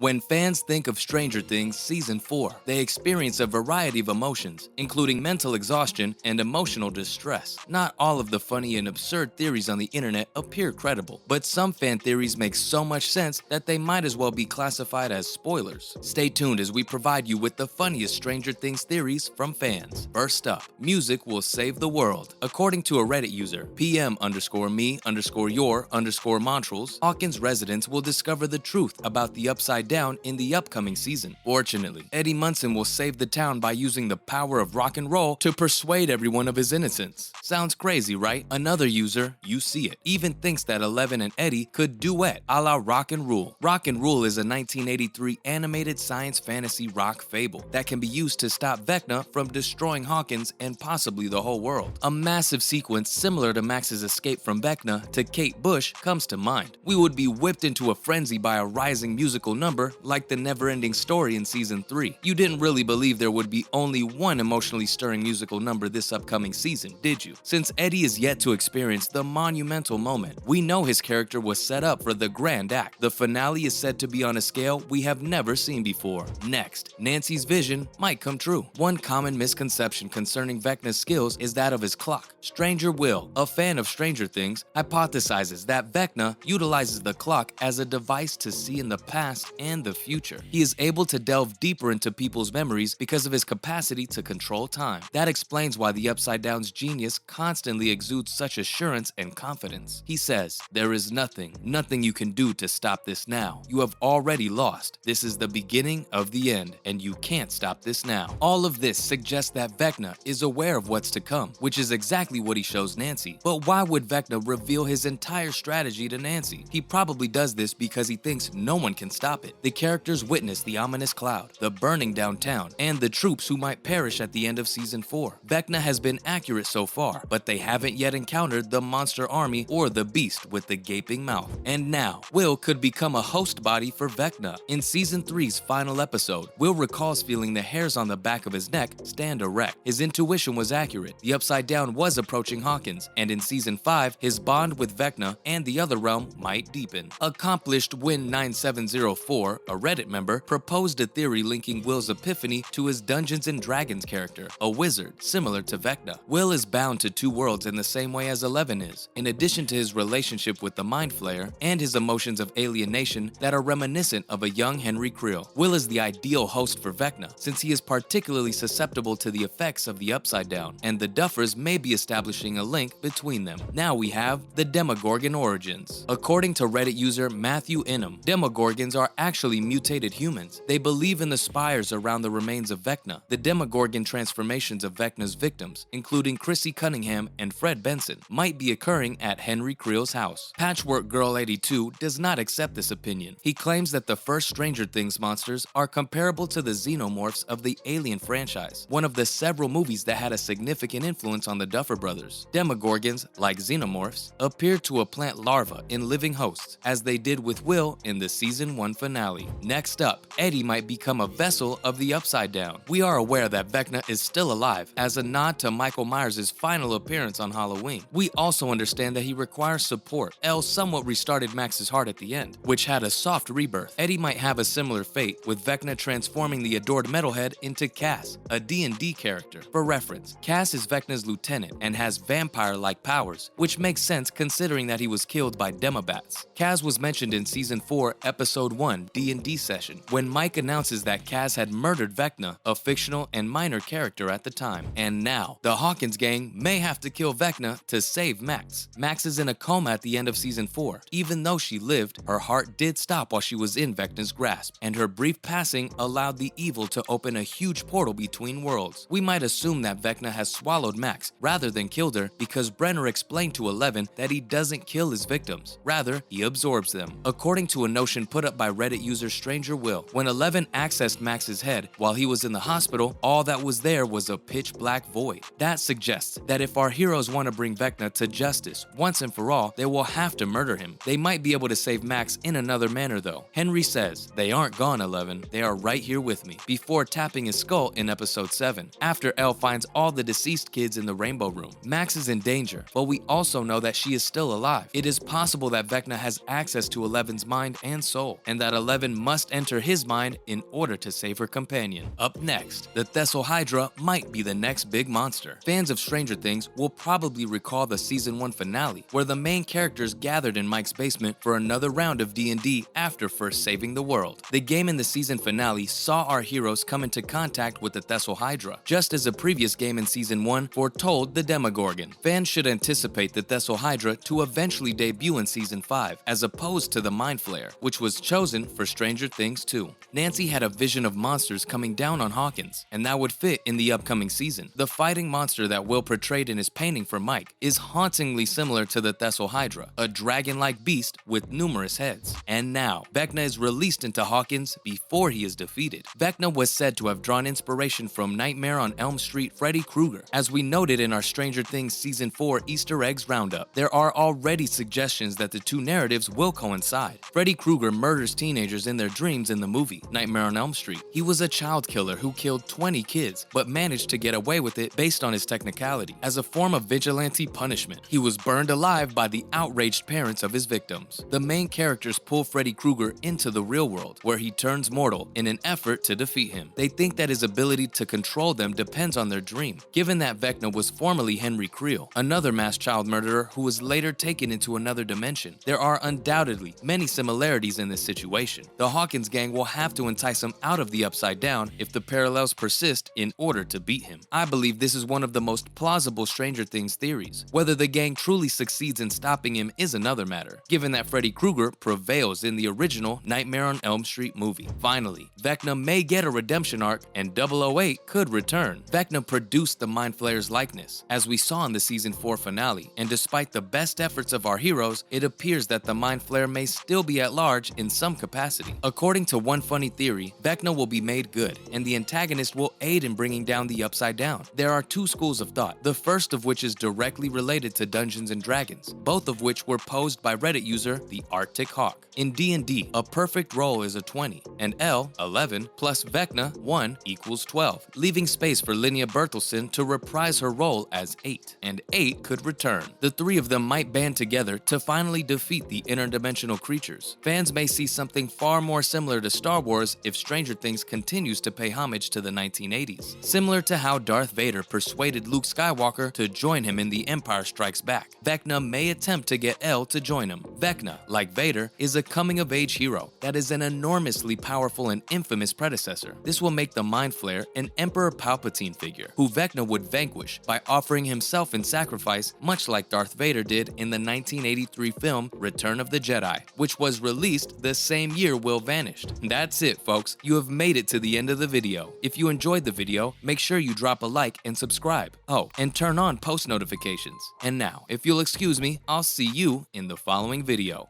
When fans think of Stranger Things Season 4, they experience a variety of emotions, including mental exhaustion and emotional distress. Not all of the funny and absurd theories on the internet appear credible, but some fan theories make so much sense that they might as well be classified as spoilers. Stay tuned as we provide you with the funniest Stranger Things theories from fans. First up, music will save the world. According to a Reddit user, PM_me_your_montrals, Hawkins residents will discover the truth about the Upside Down in the upcoming season. Fortunately, Eddie Munson will save the town by using the power of rock and roll to persuade everyone of his innocence. Sounds crazy, right? Another user, You See It, even thinks that Eleven and Eddie could duet a la Rock and Rule. Rock and Rule is a 1983 animated science fantasy rock fable that can be used to stop VECNA from destroying Hawkins and possibly the whole world. A massive sequence similar to Max's escape from VECNA to Kate Bush comes to mind. We would be whipped into a frenzy by a rising musical number like the never-ending story in Season 3. You didn't really believe there would be only one emotionally stirring musical number this upcoming season, did you? Since Eddie is yet to experience the monumental moment, we know his character was set up for the grand act. The finale is said to be on a scale we have never seen before. Next, Nancy's vision might come true. One common misconception concerning VECNA's skills is that of his clock. Stranger Will, a fan of Stranger Things, hypothesizes that VECNA utilizes the clock as a device to see in the past and the future. He is able to delve deeper into people's memories because of his capacity to control time. That explains why the Upside Down's genius constantly exudes such assurance and confidence. He says, "There is nothing you can do to stop this now. You have already lost. This is the beginning of the end, and you can't stop this now." All of this suggests that VECNA is aware of what's to come, which is exactly what he shows Nancy. But why would VECNA reveal his entire strategy to Nancy? He probably does this because he thinks no one can stop it. The characters witness the ominous cloud, the burning downtown, and the troops who might perish at the end of Season 4. VECNA has been accurate so far, but they haven't yet encountered the monster army or the beast with the gaping mouth. And now, Will could become a host body for VECNA. In Season 3's final episode, Will recalls feeling the hairs on the back of his neck stand erect. His intuition was accurate. The Upside Down was approaching Hawkins, and in Season 5, his bond with VECNA and the other realm might deepen. Accomplished Win9704, a Reddit member, proposed a theory linking Will's epiphany to his Dungeons & Dragons character, a wizard similar to VECNA. Will is bound to two worlds in the same way as Eleven is, in addition to his relationship with the Mind Flayer and his emotions of alienation that are reminiscent of a young Henry Creel. Will is the ideal host for VECNA, since he is particularly susceptible to the effects of the Upside Down, and the Duffers may be establishing a link between them. Now we have the Demogorgon origins. According to Reddit user Matthew Inham, Demogorgons are actually mutated humans. They believe in the spires around the remains of VECNA. The Demogorgon transformations of VECNA's victims, including Chrissy Cunningham and Fred Benson, might be occurring at Henry Creel's house. Patchwork Girl 82 does not accept this opinion. He claims that the first Stranger Things monsters are comparable to the xenomorphs of the Alien franchise, one of the several movies that had a significant influence on the Duffer Brothers. Demogorgons, like xenomorphs, appear to plant larvae in living hosts, as they did with Will in the Season 1 finale. Next up, Eddie might become a vessel of the Upside Down. We are aware that VECNA is still alive, as a nod to Michael Myers' final appearance on Halloween. We also understand that he requires support. Elle somewhat restarted Max's heart at the end, which had a soft rebirth. Eddie might have a similar fate, with VECNA transforming the adored metalhead into Cass, a D&D character. For reference, Cass is VECNA's lieutenant and has vampire-like powers, which makes sense considering that he was killed by Demobats. Cass was mentioned in Season 4, Episode 1, D&D session, when Mike announces that Cass had murdered VECNA, a fictional and minor character at the time. And now, the Hawkins gang may have to kill VECNA to save Max. Max is in a coma at the end of Season 4. Even though she lived, her heart did stop while she was in VECNA's grasp, and her brief passing allowed the evil to open a huge portal between worlds. We might assume that VECNA has swallowed Max rather than killed her because Brenner explained to Eleven that he doesn't kill his victims, rather he absorbs them. According to a notion put up by Reddit user Stranger Will, when Eleven accessed Max's head while he was in the hospital, all that was there was a pitch black void. That suggests that if our heroes want to bring VECNA to justice once and for all, they will have to murder him. They might be able to save Max in another manner though. Henry says, "They aren't gone, Eleven. They are right here with me," before tapping his skull in Episode 7. After Elle finds all the deceased kids in the Rainbow Room, Max is in danger, but we also know that she is still alive. It is possible that VECNA has access to Eleven's mind and soul, and that Eleven 11 must enter his mind in order to save her companion. Up next, the Thessal Hydra might be the next big monster. Fans of Stranger Things will probably recall the Season 1 finale, where the main characters gathered in Mike's basement for another round of D&D after first saving the world. The game in the season finale saw our heroes come into contact with the Thessal Hydra, just as a previous game in Season 1 foretold the Demogorgon. Fans should anticipate the Thessal Hydra to eventually debut in Season 5, as opposed to the Mind Flayer, which was chosen for Stranger Things 2. Nancy had a vision of monsters coming down on Hawkins, and that would fit in the upcoming season. The fighting monster that Will portrayed in his painting for Mike is hauntingly similar to the Thessal Hydra, a dragon-like beast with numerous heads. And now, VECNA is released into Hawkins before he is defeated. VECNA was said to have drawn inspiration from Nightmare on Elm Street Freddy Krueger. As we noted in our Stranger Things Season 4 Easter Eggs Roundup, there are already suggestions that the two narratives will coincide. Freddy Krueger murders teenagers in their dreams in the movie Nightmare on Elm Street. He was a child killer who killed 20 kids, but managed to get away with it based on his technicality. As a form of vigilante punishment, he was burned alive by the outraged parents of his victims. The main characters pull Freddy Krueger into the real world, where he turns mortal in an effort to defeat him. They think that his ability to control them depends on their dream. Given that VECNA was formerly Henry Creel, another mass child murderer who was later taken into another dimension, there are undoubtedly many similarities in this situation. The Hawkins gang will have to entice him out of the Upside Down if the parallels persist in order to beat him. I believe this is one of the most plausible Stranger Things theories. Whether the gang truly succeeds in stopping him is another matter, given that Freddy Krueger prevails in the original Nightmare on Elm Street movie. Finally, VECNA may get a redemption arc and 008 could return. VECNA produced the Mind Flayer's likeness, as we saw in the Season 4 finale, and despite the best efforts of our heroes, it appears that the Mind Flayer may still be at large in some capacity. According to one funny theory, VECNA will be made good, and the antagonist will aid in bringing down the Upside Down. There are two schools of thought, the first of which is directly related to Dungeons & Dragons, both of which were posed by Reddit user the Arctic Hawke. In D&D, a perfect roll is a 20, and L, 11, plus VECNA, 1, equals 12, leaving space for Linnea Bertelsen to reprise her role as 8, and 8 could return. The three of them might band together to finally defeat the interdimensional creatures. Fans may see something far more similar to Star Wars if Stranger Things continues to pay homage to the 1980s, similar to how Darth Vader persuaded Luke Skywalker to join him in The Empire Strikes Back. VECNA may attempt to get L to join him. VECNA, like Vader, is a coming-of-age hero that is an enormously powerful and infamous predecessor. This will make the Mind Flayer an Emperor Palpatine figure, who VECNA would vanquish by offering himself in sacrifice, much like Darth Vader did in the 1983 film Return of the Jedi, which was released the same year Will vanished. That's it, folks. You have made it to the end of the video. If you enjoyed the video, make sure you drop a like and subscribe. Oh, and turn on post notifications. And now, if you'll excuse me, I'll see you in the following video.